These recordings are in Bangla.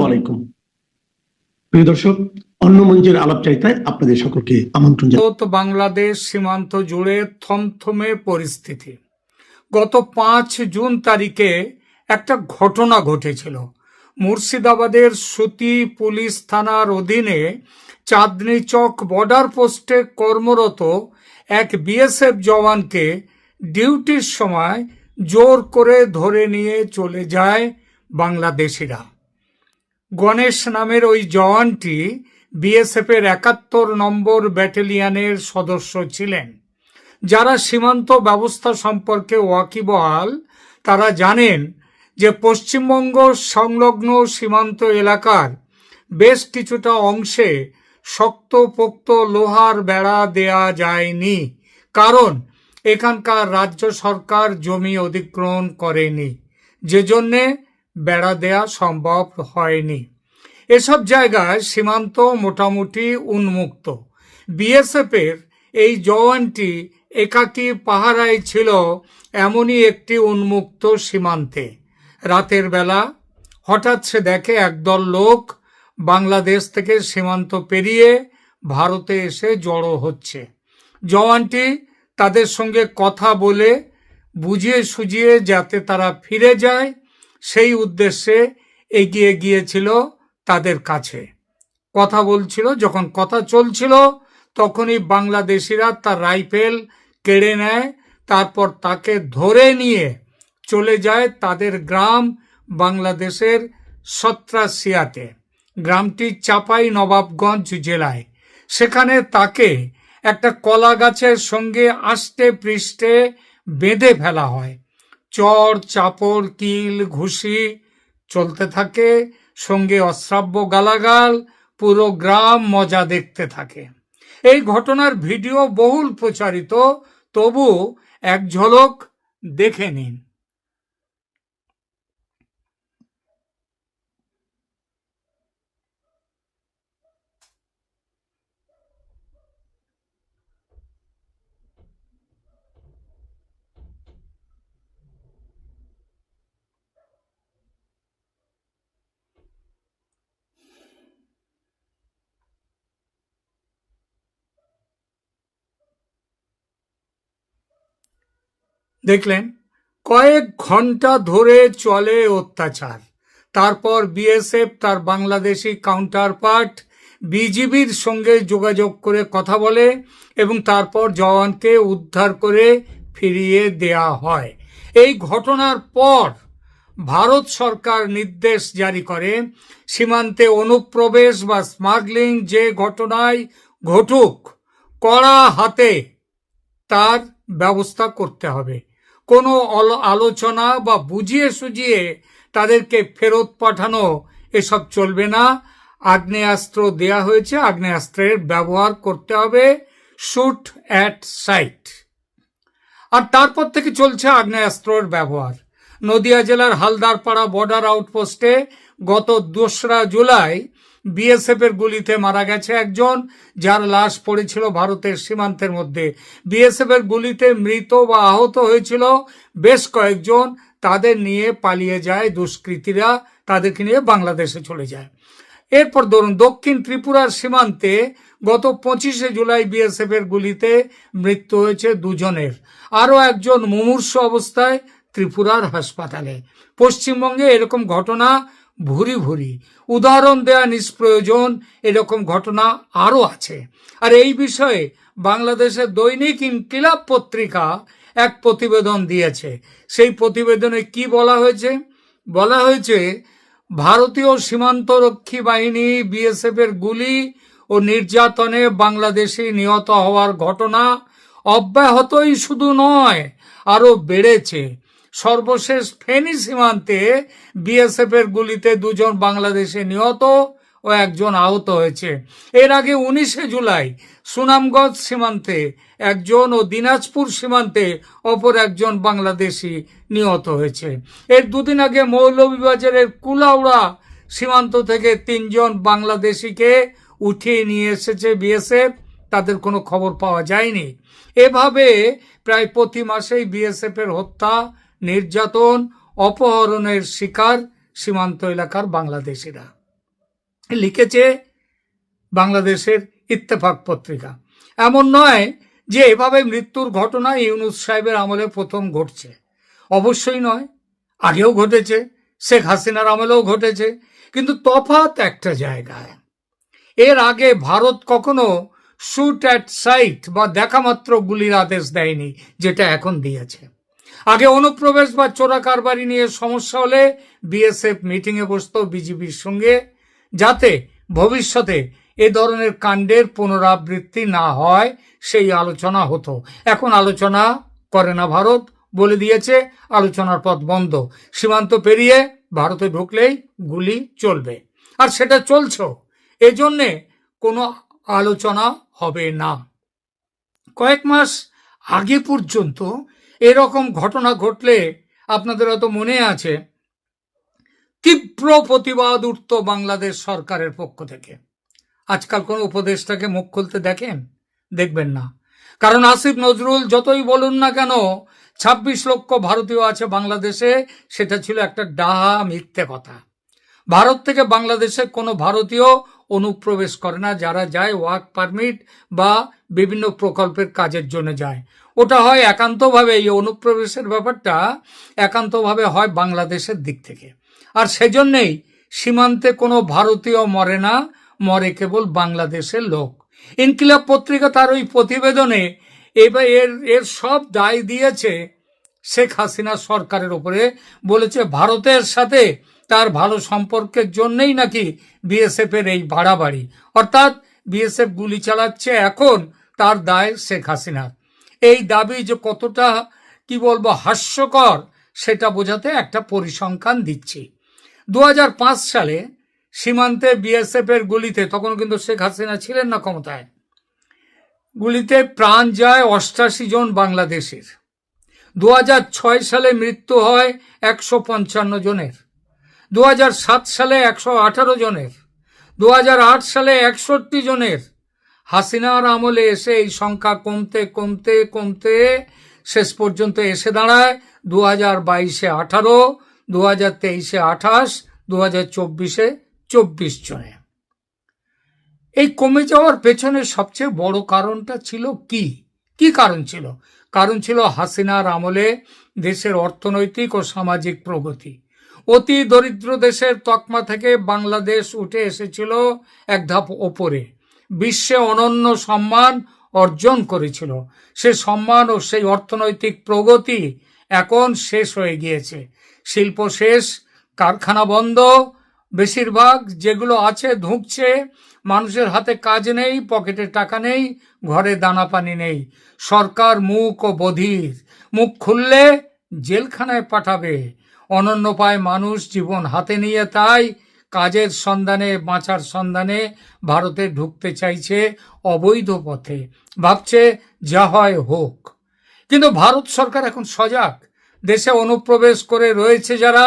আলাইকুম প্রিয় দর্শক, অন্য মঞ্চের আলাপচারিতায় আপনাদের সকলকে আমন্ত্রণ জানাই। বাংলাদেশ সীমান্ত জুড়ে থমথমে পরিস্থিতি। গত 5 জুন তারিখে একটা ঘটনা ঘটেছিল। মুর্শিদাবাদের সুতি পুলিশ থানার অধীনে চাঁদনী চক বর্ডার পোস্টে কর্মরত এক বিএসএফ জওয়ানকে ডিউটির সময় জোর করে ধরে নিয়ে চলে যায় বাংলাদেশিরা। গণেশ নামের ওই জওয়ানটি বিএসএফ এর 71 নম্বর ব্যাটালিয়নের সদস্য ছিলেন। যারা সীমান্ত ব্যবস্থা সম্পর্কে ওয়াকিবহাল তারা জানেন যে পশ্চিমবঙ্গ সংলগ্ন সীমান্ত এলাকার বেশ কিছুটা অংশে শক্তপোক্ত লোহার বেড়া দেয়া যায়নি, কারণ এখানকার রাজ্য সরকার জমি অধিগ্রহণ করেনি, যে জন্যে বেড়া দেয়া সম্ভব হয়নি। এসব জায়গায় সীমান্ত মোটামুটি উন্মুক্ত। বিএসএফ এর এই জওয়ানটি একাকী পাহারায় ছিল এমনই একটি উন্মুক্ত সীমান্তে। রাতের বেলা হঠাৎ সে দেখে একদল লোক বাংলাদেশ থেকে সীমান্ত পেরিয়ে ভারতে এসে জড়ো হচ্ছে। জওয়ানটি তাদের সঙ্গে কথা বলে বুঝিয়ে সুঝিয়ে যাতে তারা ফিরে যায় সেই উদ্দেশ্যে এগিয়ে গিয়েছিল তাদের কাছে। কথা বলছিল, যখন কথা চলছিল তখনই বাংলাদেশিরা তার রাইফেল কেড়ে নেয়, তারপর তাকে ধরে নিয়ে চলে যায় তাদের গ্রাম বাংলাদেশের সত্রাসিয়াতে। গ্রামটি চাপাই নবাবগঞ্জ জেলায়। সেখানে তাকে একটা কলা গাছের সঙ্গে আষ্টে পৃষ্ঠে বেঁধে ফেলা হয়। চড় চাপড় কিল ঘুষি চলতে থাকে, সঙ্গে অশ্রাব্য গালাগাল। পুরো গ্রাম মজা দেখতে থাকে। এই ঘটনার ভিডিও বহুল প্রচারিত, তবু এক ঝলক দেখে নিন। দেখলেন, কয়েক ঘন্টা ধরে চলে অত্যাচার। তারপর বিএসএফ তার বাংলাদেশি কাউন্টারপার্ট বিজিবির সঙ্গে যোগাযোগ করে কথা বলে এবং তারপর জওয়ানকে উদ্ধার করে ফিরিয়ে দেয়া হয়। এই ঘটনার পর ভারত সরকার নির্দেশ জারি করে সীমান্তে অনুপ্রবেশ বা স্মাগলিং যে ঘটনায় ঘটুক, কড়া হাতে তার ব্যবস্থা করতে হবে। কোনো আলোচনা বা বুঝিয়ে সুঝিয়ে তাদেরকে ফেরত পাঠানো এসব চলবে না। আগ্নেয়াস্ত্র দেয়া হয়েছে, আগ্নেয়াস্ত্রের ব্যবহার করতে হবে, শুট অ্যাট সাইট। আর তারপর থেকে চলছে আগ্নেয়াস্ত্রের ব্যবহার। নদিয়া জেলার হালদারপাড়া বর্ডার আউটপোস্টে গত 2রা জুলাই বিএসএফ এর গুলিতে মারা গেছে একজন, যার লাশ পড়েছিল ভারতের সীমান্তের মধ্যে। বিএসএফ এর গুলিতে মৃত বা আহত হয়েছিল বেশ কয়েকজন। তাদের নিয়ে পালিয়ে যায় দুষ্কৃতীরা, তাদেরকে নিয়ে বাংলাদেশে চলে যায়। এরপর ধরুন দক্ষিণ ত্রিপুরার সীমান্তে গত 25শে জুলাই বিএসএফ এর গুলিতে মৃত্যু হয়েছে 2 জনের। আরও একজন মুমূর্ষু অবস্থায় ত্রিপুরার হাসপাতালে। পশ্চিমবঙ্গে এরকম ঘটনা ভুরি ভুরি। উদাহরণ দেয়া নিষ্প্রয়োজন, এরকম ঘটনা আরও আছে। আর এই বিষয়ে বাংলাদেশের দৈনিক ইনকিলাব পত্রিকা এক প্রতিবেদন দিয়েছে। সেই প্রতিবেদনে কি বলা হয়েছে? বলা হয়েছে ভারতীয় সীমান্তরক্ষী বাহিনী বিএসএফ এর গুলি ও নির্যাতনে বাংলাদেশি নিহত হওয়ার ঘটনা অব্যাহতই শুধু নয়, আরও বেড়েছে। সর্বশেষ ফেনী সীমান্তে বিএসএফ এর গুলিতে 2 জন বাংলাদেশে নিহত ও 1 জন আহত হয়েছে। এর আগে 19শে জুলাই সুনামগঞ্জ সীমান্তে 1 জন ও দিনাজপুর সীমান্তে অপর 1 জন বাংলাদেশি নিহত হয়েছে। এর 2 দিন আগে মৌলভীবাজারের কুলাউড়া সীমান্ত থেকে 3 জন বাংলাদেশিকে উঠিয়ে নিয়ে এসেছে বিএসএফ, তাদের কোনো খবর পাওয়া যায়নি। এভাবে প্রায় প্রতি মাসেই বিএসএফ এর হত্যা, নির্যাতন, অপহরণের শিকার সীমান্ত এলাকার বাংলাদেশিরা। লিখেছে বাংলাদেশের ইত্তেফাক পত্রিকা। এমন নয় যে এভাবে মৃত্যুর ঘটনা ইউনূস সাহেবের আমলে প্রথম ঘটছে, অবশ্যই নয়, আগেও ঘটেছে, শেখ হাসিনার আমলেও ঘটেছে, কিন্তু তফাৎ একটা জায়গায়। এর আগে ভারত কখনো শুট অ্যাট সাইট বা দেখামাত্র গুলির আদেশ দেয়নি, যেটা এখন দিয়েছে। আগে অনুপ্রবেশ বা চোরাকারবারি নিয়ে সমস্যা হলে বিএসএফ মিটিংয়ে বসতো বিজিবির সঙ্গে, যাতে ভবিষ্যতে এ ধরনের কাণ্ডের পুনরাবৃত্তি না হয় সেই আলোচনা হতো। এখন আলোচনা করে না ভারত, বলে দিয়েছে আলোচনার পথ বন্ধ, সীমান্ত পেরিয়ে ভারতে ঢুকলেই গুলি চলবে, আর সেটা চলছেও। এজন্যে কোনো আলোচনা হবে না। কয়েক মাস আগে পর্যন্ত এরকম ঘটনা ঘটলে আপনাদের হয়তো মনে আছে, তীব্র প্রতিবাদ উঠত বাংলাদেশ সরকারের পক্ষ থেকে। আজকাল কোন উপদেষ্টাকে মুখ খুলতে দেখবেন না, কারণ আসিফ নজরুল যতই বলুন না কেন 26 লক্ষ ভারতীয় আছে বাংলাদেশে, সেটা ছিল একটা ডাহা মিথ্যে কথা। ভারত থেকে বাংলাদেশে কোনো ভারতীয় অনুপ্রবেশ করে না, যারা যায় ওয়ার্ক পারমিট বা বিভিন্ন প্রকল্পের কাজের জন্য যায়। ওটা হয় একান্তভাবে, এই অনুপ্রবেশের ব্যাপারটা একান্তভাবে হয় বাংলাদেশের দিক থেকে। আর সেজন্যেই সীমান্তে কোনো ভারতীয় মরে না, মরে কেবল বাংলাদেশের লোক। ইনকিলাব পত্রিকা তার ওই প্রতিবেদনে এর সব দায় দিয়েছে শেখ হাসিনা সরকারের উপরে, বলেছে ভারতের সাথে তার ভালো সম্পর্কের জন্যই নাকি বিএসএফ এর এই বাড়াবাড়ি, অর্থাৎ বিএসএফ গুলি চালাচ্ছে এখন তার দায় শেখ হাসিনার। এই দাবি যে কতটা কি বলবো হাস্যকর, সেটা বোঝাতে একটা পরিসংখ্যান দিচ্ছি। 2005 সালে সীমান্তে বিএসএফ এর গুলিতে, তখন কিন্তু শেখ হাসিনা ছিলেন না ক্ষমতায়, গুলিতে প্রাণ যায় 88 জন বাংলাদেশের। 2006 সালে মৃত্যু হয় 155 জনের, 2007 সালে 118 জনের, 2008 সালে 61 জনের। হাসিনার আমলে এসে এই সংখ্যা কমতে কমতে কমতে শেষ পর্যন্ত এসে দাঁড়ায় 2022-এ 18, 2023-এ 28, 2024-এ 24 জনে। এই কমে যাওয়ার পেছনে সবচেয়ে বড় কারণটা ছিল কি কারণ ছিল? কারণ ছিল হাসিনার আমলে দেশের অর্থনৈতিক ও সামাজিক প্রগতি। অতি দরিদ্র দেশের তকমা থেকে বাংলাদেশ উঠে এসেছিল এক ধাপ ওপরে, বিশ্বে অনন্য সম্মান অর্জন করেছিল। সে সম্মান ও সেই অর্থনৈতিক প্রগতি এখন শেষ হয়ে গিয়েছে। শিল্প শেষ, কারখানা বন্ধ, বেশিরভাগ যেগুলো আছে ধুঁকছে, মানুষের হাতে কাজ নেই, পকেটে টাকা নেই, ঘরে দানা পানি নেই। সরকার মুখ ও বধির, মুখ খুললে জেলখানায় পাঠাবে। অনন্য পায় মানুষ জীবন হাতে নিয়ে, তাই কাজের সন্ধানে, বাঁচার সন্ধানে ভারতে ঢুকতে চাইছে অবৈধ পথে, ভাবছে যা হয় হোক। কিন্তু ভারত সরকার এখন সজাগ। দেশে অনুপ্রবেশ করে রয়েছে যারা,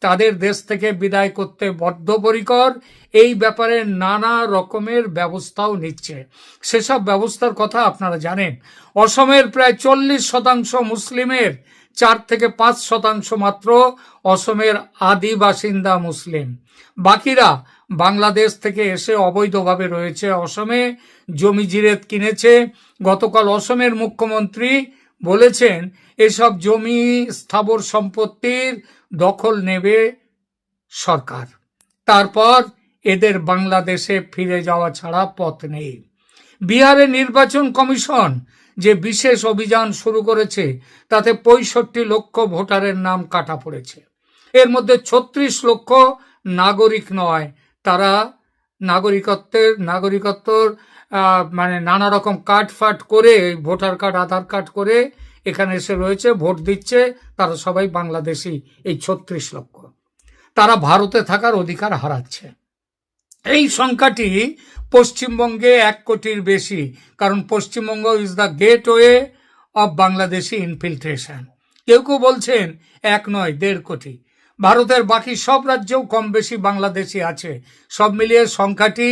তাদের দেশ থেকে বিদায় করতে বদ্ধপরিকর। এই ব্যাপারে নানা রকমের ব্যবস্থাও নিচ্ছে। সেসব ব্যবস্থার কথা আপনারা জানেন। অসমের প্রায় 40% মুসলিমের 4 থেকে 5% মাত্র অসমের আদি বাসিন্দা মুসলিম। বাকিরা বাংলাদেশ থেকে এসে অবৈধভাবে রয়েছে অসমে, জমি জিরেত কিনেছে। গতকাল অসমের মুখ্যমন্ত্রী বলেছেন এসব জমি, স্থাবর সম্পত্তির দখল নেবে সরকার, তারপর এদের বাংলাদেশে ফিরে যাওয়া ছাড়া পথ নেই। বিহারে নির্বাচন কমিশন যে বিশেষ অভিযান শুরু করেছে, তাতে 65 লক্ষ ভোটারের নাম কাটা পড়েছে। এর মধ্যে 36 লক্ষ নাগরিক নয়, তারা নাগরিকত্বর মানে নানা রকম কার্ড ফাট করে, ভোটার কার্ড, আধার কার্ড করে এখানে এসে রয়েছে, ভোট দিচ্ছে। তারা সবাই বাংলাদেশি। এই 36 লক্ষ তারা ভারতে থাকার অধিকার হারাচ্ছে। এই সংখ্যাটি পশ্চিমবঙ্গে 1 কোটির বেশি, কারণ Paschimbanga is the gateway of Bangladeshi infiltration. কেউ কেউ বলছেন 1 নয় 1.5 কোটি। ভারতের বাকি সব রাজ্যেও কম বেশি বাংলাদেশি আছে। সব মিলিয়ে সংখ্যাটি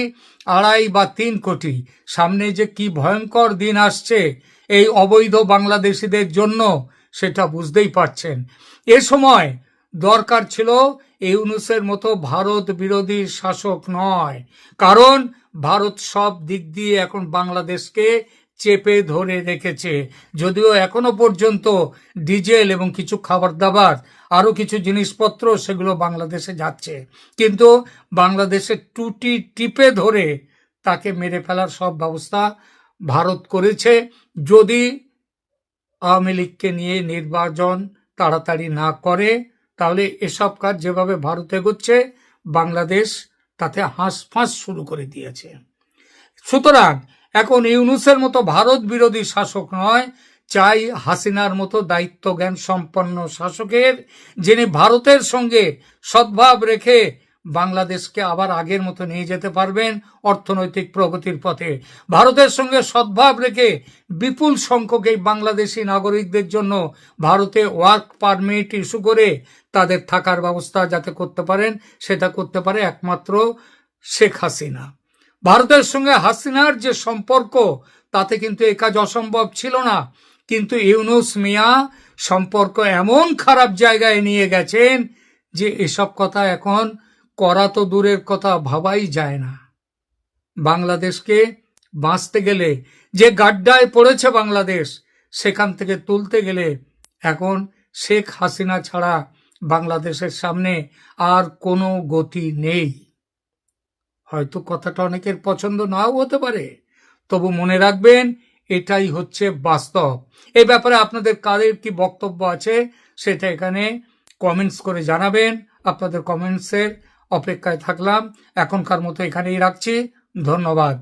2.5 বা 3 কোটি। সামনে যে কি ভয়ঙ্কর দিন আসছে এই অবৈধ বাংলাদেশিদের জন্য, সেটা বুঝতেই পারছেন। এ সময় দরকার ছিল ইউনূসের মতো ভারত বিরোধী শাসক নয়, কারণ ভারত সব দিক দিয়ে এখন বাংলাদেশকে চেপে ধরে রেখেছে। যদিও এখনো পর্যন্ত ডিজেল এবং কিছু খাবার দাবার আরো কিছু জিনিসপত্র সেগুলো বাংলাদেশে যাচ্ছে, কিন্তু বাংলাদেশের টুটি টিপে ধরে তাকে মেরে ফেলার সব ব্যবস্থা ভারত করেছে। যদি আওয়ামী লীগকে নিয়ে নির্বাচন তাড়াতাড়ি না করে, তাহলে এসব কাজ যেভাবে ভারত এগোচ্ছে বাংলাদেশ তাতে হাঁসফাঁস শুরু করে দিয়েছে। সুতরাং এখন ইউনূসের মতো ভারত বিরোধী শাসক নয়, চাই হাসিনার মতো দায়িত্ব জ্ঞান সম্পন্ন শাসকের, যিনি ভারতের সঙ্গে সদ্ভাব রেখে বাংলাদেশকে আবার আগের মতো নিয়ে যেতে পারবেন অর্থনৈতিক প্রগতির পথে। ভারতের সঙ্গে সদ্ভাব রেখে বিপুল সংখ্যক এই বাংলাদেশি নাগরিকদের জন্য ভারতে ওয়ার্ক পারমিট ইস্যু করে তাদের থাকার ব্যবস্থা যাতে করতে পারেন, সেটা করতে পারে একমাত্র শেখ হাসিনা। ভারতের সঙ্গে হাসিনার যে সম্পর্ক, তাতে কিন্তু এ কাজ অসম্ভব ছিল না, কিন্তু ইউনূস মিয়া সম্পর্ক এমন খারাপ জায়গায় নিয়ে গেছেন যে এসব কথা এখন করা তো দূরের কথা, ভাবাই যায় না। বাংলাদেশকে বাঁচতে গেলে, যে গাড্ডায় পড়েছে বাংলাদেশ, সেখান থেকে তুলতে গেলে এখন শেখ হাসিনা ছাড়া বাংলাদেশের সামনে আর কোনো গতি নেই। হয়তো কথাটা অনেকের পছন্দ নাও হতে পারে, তবু মনে রাখবেন এটাই হচ্ছে বাস্তব। এই ব্যাপারে আপনাদের কাদের কি বক্তব্য আছে সেটা এখানে কমেন্টস করে জানাবেন। আপনাদের কমেন্টসের অপেক্ষায় থাকলাম। এখনকার মতো এখানেই রাখছি। ধন্যবাদ।